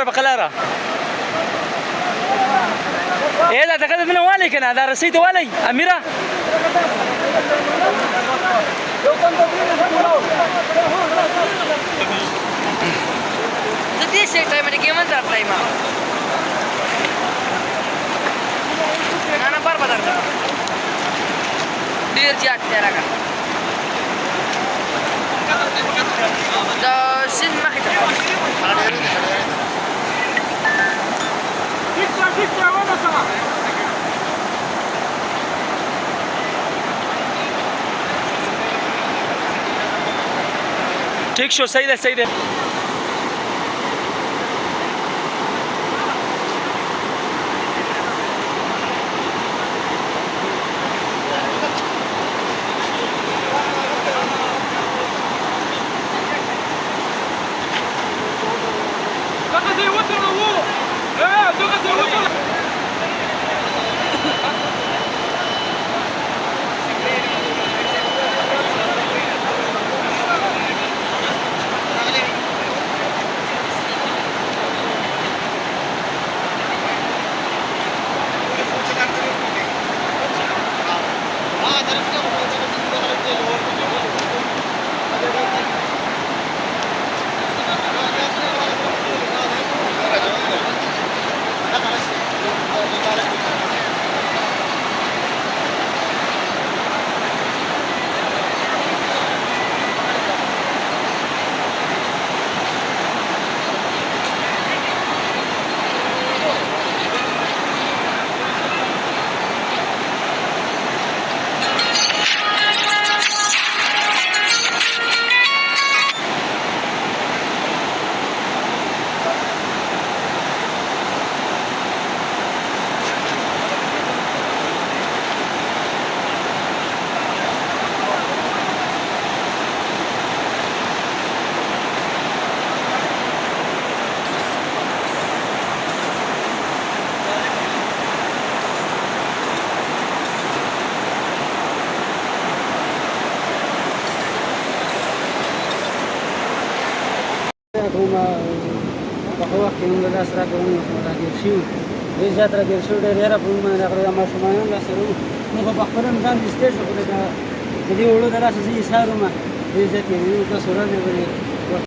بقلاره ايه دا دغه دنه والی کنه دا رسید والی امیره د دې سیټ ټایم کې من درته یم نه بار بدل ډیر زیات دی راګه دا سین مخې ته ٹھیک شو صحیح ده په وخت کې موږ لاس راکړو راګیر شو ډېر زیات راګیر شو ډېر یاره په موږ باندې راغلی دا ماشومان لاس ورو موږ په خپله ځان د سټیج خو د دې وړو د لاسه زه یې څارم ډېر زیات یې کس ورځې